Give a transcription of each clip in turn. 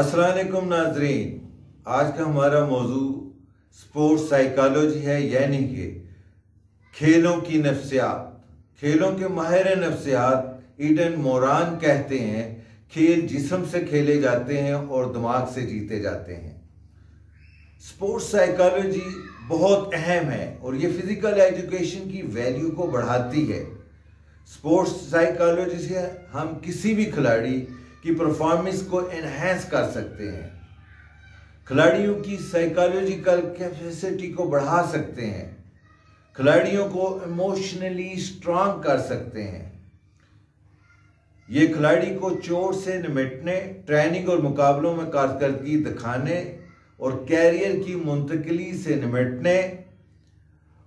अस्सलाम वालेकुम नाजरीन, आज का हमारा मौजू स्पोर्ट्स साइकोलॉजी है, यानी कि खेलों की नफ्सियात। खेलों के माहिर नफ्सियात ईडन मोरान कहते हैं, खेल जिस्म से खेले जाते हैं और दिमाग से जीते जाते हैं। स्पोर्ट्स साइकोलॉजी बहुत अहम है और ये फिजिकल एजुकेशन की वैल्यू को बढ़ाती है। स्पोर्ट्स साइकोलॉजी से हम किसी भी खिलाड़ी की परफॉर्मेंस को एनहेंस कर सकते हैं, खिलाड़ियों की साइकोलॉजिकल कैपेसिटी को बढ़ा सकते हैं, खिलाड़ियों को इमोशनली स्ट्रांग कर सकते हैं। ये खिलाड़ी को चोट से निपटने, ट्रेनिंग और मुकाबलों में कारकर्दगी दिखाने और कैरियर की मुंतकिली से निपटने,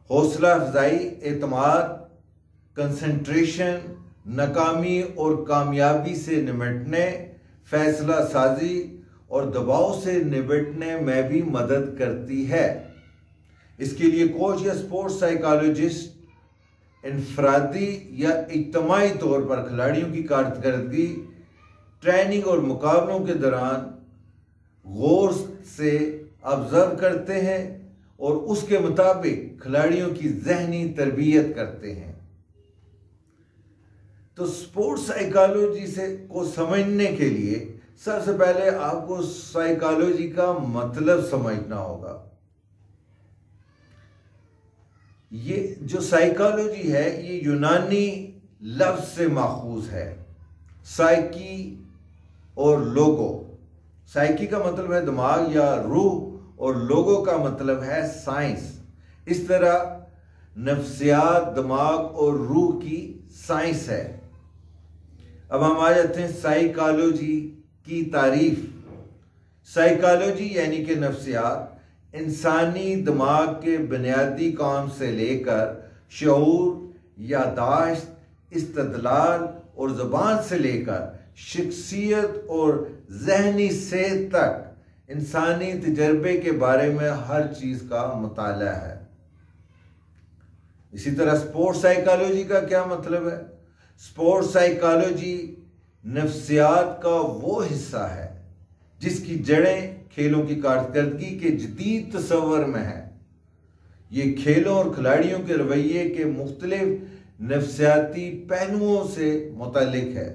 हौसला अफजाई, एतमाद, कंसंट्रेशन, नाकामी और कामयाबी से निपटने, फैसला साजी और दबाव से निपटने में भी मदद करती है। इसके लिए कोच या स्पोर्ट्स साइकोलॉजिस्ट इनफरादी या इज्तमाही तौर पर खिलाड़ियों की कारकर्दगी, ट्रेनिंग और मुकाबलों के दौरान गौर से ऑब्जर्व करते हैं और उसके मुताबिक खिलाड़ियों की जहनी तरबियत करते हैं। तो स्पोर्ट्स साइकोलॉजी से को समझने के लिए सबसे पहले आपको साइकोलॉजी का मतलब समझना होगा। ये जो साइकोलॉजी है ये यूनानी लफ्ज से माखूज है, साइकी और लोगो। साइकी का मतलब है दिमाग या रूह और लोगो का मतलब है साइंस। इस तरह नफ्सियात दिमाग और रूह की साइंस है। अब हम आ जाते हैं साइकोलॉजी की तारीफ। साइकोलॉजी यानी कि नफ्सियात इंसानी दिमाग के बुनियादी काम से लेकर शऊर, यादाश्त, इस्तदलाल और ज़बान से लेकर शख्सियत और जहनी सेहत तक इंसानी तजर्बे के बारे में हर चीज़ का मुताला है। इसी तरह स्पोर्ट्स साइकोलॉजी का क्या मतलब है? स्पोर्ट्स साइकोलॉजी नफ्सियात का वो हिस्सा है जिसकी जड़ें खेलों की कारकर्दगी के जदीद तस्वर में है। ये खेलों और खिलाड़ियों के रवैये के मुख्तलिफ नफ्सियाती पहलुओं से मुतल्लिक है।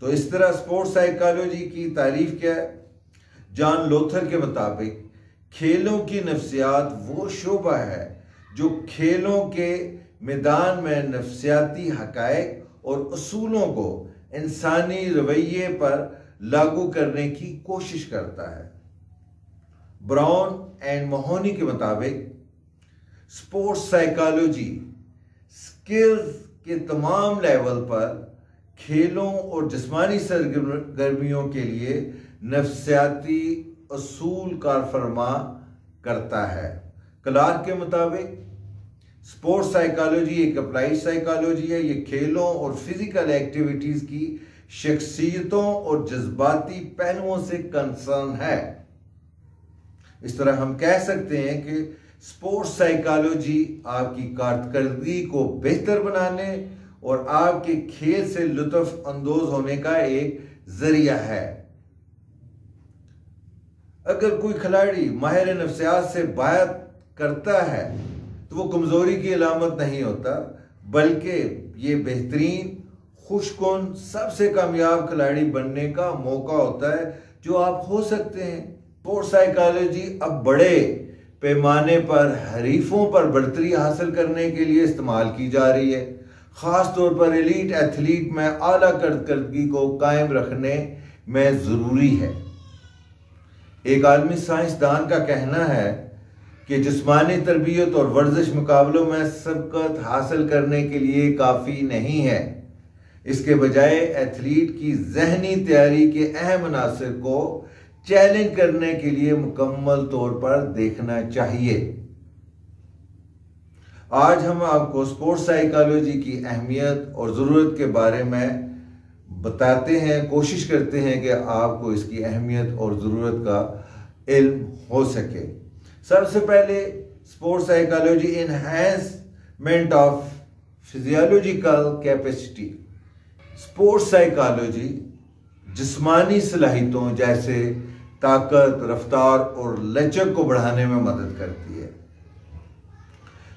तो इस तरह स्पोर्ट्स साइकोलॉजी की तारीफ क्या है? जॉन लोथर के मुताबिक खेलों की नफ्सियात वो शोबा है जो खेलों के मैदान में नफ्सियाती हकायक और उसूलों को इंसानी रवैये पर लागू करने की कोशिश करता है। ब्राउन एंड मोहनी के मुताबिक स्पोर्ट्स साइकोलॉजी स्किल्स के तमाम लेवल पर खेलों और जिस्मानी सरगर्मियों के लिए नफ्सियाती उसूल कार फरमा करता है। क्लार्क के मुताबिक स्पोर्ट्स साइकोलॉजी एक अप्लाइड साइकोलॉजी है। ये खेलों और फिजिकल एक्टिविटीज की शख्सियतों और जज्बाती पहलुओं से कंसर्न है। इस तरह हम कह सकते हैं कि स्पोर्ट्स साइकोलॉजी आपकी कारकर्दगी को बेहतर बनाने और आपके खेल से लुत्फ अंदोज होने का एक जरिया है। अगर कोई खिलाड़ी माहिर नफ्सियात से बात करता है तो वो कमजोरी की अलामत नहीं होता, बल्कि ये बेहतरीन, खुशकुन, सबसे कामयाब खिलाड़ी बनने का मौका होता है जो आप हो सकते हैं। स्पोर्ट्स साइकोलॉजी अब बड़े पैमाने पर हरीफों पर बढ़तरी हासिल करने के लिए इस्तेमाल की जा रही है, ख़ास तौर पर एलीट एथलीट में आला कारकर्दगी को कायम रखने में ज़रूरी है। एक आलमी साइंसदान का कहना है कि जिस्मानी तरबियत और वर्जिश मुकाबलों में सबकत हासिल करने के लिए काफ़ी नहीं है। इसके बजाय एथलीट की जहनी तैयारी के अहम अनासर को चैलेंज करने के लिए मुकम्मल तौर पर देखना चाहिए। आज हम आपको स्पोर्ट्स साइकोलॉजी की अहमियत और ज़रूरत के बारे में बताते हैं, कोशिश करते हैं कि आपको इसकी अहमियत और ज़रूरत का इल्म हो सके। सबसे पहले sports psychology enhancement of physiological capacity. Sports psychology जिस्मानी सलाहियतों जैसे ताकत, रफ्तार और लचक को बढ़ाने में मदद करती है।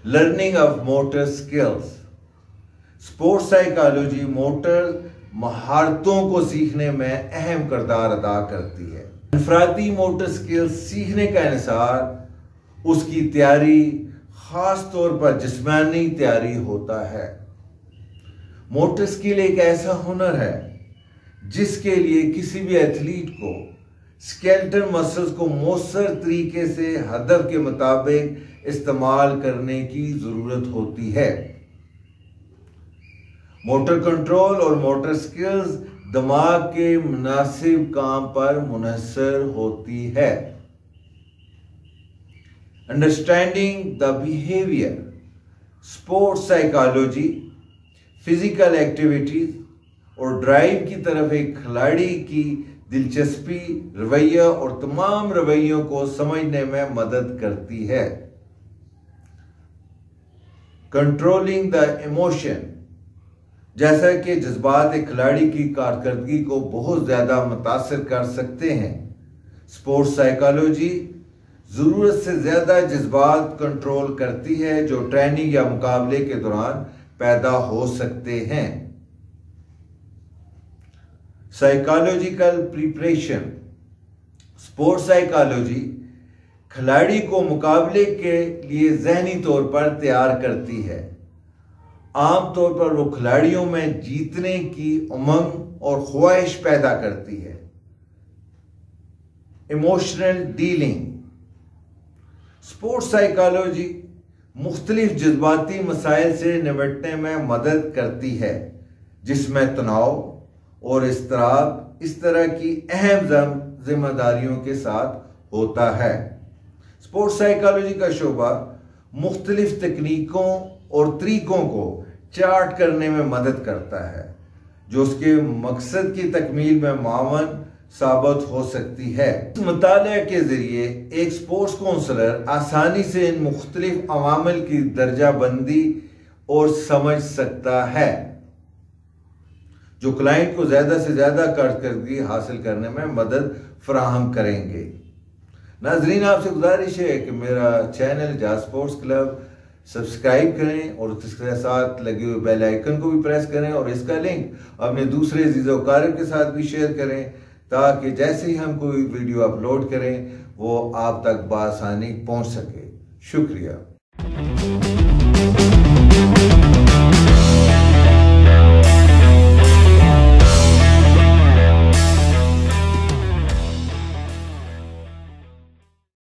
Learning of motor skills. Sports psychology motor महारतों को सीखने में अहम किरदार अदा करती है। अनफरादी मोटर स्किल्स सीखने का इंसार उसकी तैयारी खास तौर पर जिस्मानी तैयारी होता है। मोटर स्किल एक ऐसा हुनर है जिसके लिए किसी भी एथलीट को स्केलेटल मसल्स को मौसर तरीके से हदफ के मुताबिक इस्तेमाल करने की जरूरत होती है। मोटर कंट्रोल और मोटर स्किल्स दिमाग के मुनासिब काम पर मुनहसर होती है। Understanding the behaviour. Sports psychology physical activities और ड्राइव की तरफ एक खिलाड़ी की दिलचस्पी, रवैया और तमाम रवैयों को समझने में मदद करती है। Controlling the emotion. जैसा कि जज्बात एक खिलाड़ी की कारकर्दगी को बहुत ज्यादा मुतासिर कर सकते हैं, स्पोर्ट्स साइकोलॉजी जरूरत से ज्यादा जज्बात कंट्रोल करती है जो ट्रेनिंग या मुकाबले के दौरान पैदा हो सकते हैं। Psychological preparation. स्पोर्ट्स साइकोलॉजी खिलाड़ी को मुकाबले के लिए जहनी तौर पर तैयार करती है। आमतौर पर वो खिलाड़ियों में जीतने की उमंग और ख्वाहिश पैदा करती है। Emotional dealing. स्पोर्ट्स साइकोलॉजी मुख्तलिफ जज्बाती मसाइल से निपटने में मदद करती है जिसमें तनाव और इस्तराब इस तरह की अहम जिम्मेदारियों के साथ होता है। स्पोर्ट्स साइकोलॉजी का शोबा मुख्तलिफ तकनीकों और तरीकों को चार्ट करने में मदद करता है जो उसके मकसद की तकमील में मावन साबित हो सकती है। इस मुताले के जरिए एक स्पोर्ट्स काउंसलर आसानी से इन मुख्तलिफ अवामिल की दर्जा बंदी और समझ सकता है जो क्लाइंट को ज्यादा से ज्यादा कारकर्दगी हासिल करने में मदद फराहम करेंगे। नाजरीन, आपसे गुजारिश है कि मेरा चैनल जाज स्पोर्ट्स क्लब सब्सक्राइब करें और उसके साथ लगे हुए बेल आइकन को भी प्रेस करें और इसका लिंक अपने दूसरे अजीज़ व अकारिब के साथ भी शेयर करें ताकि जैसे ही हम कोई वीडियो अपलोड करें वो आप तक बआसानी पहुंच सके। शुक्रिया।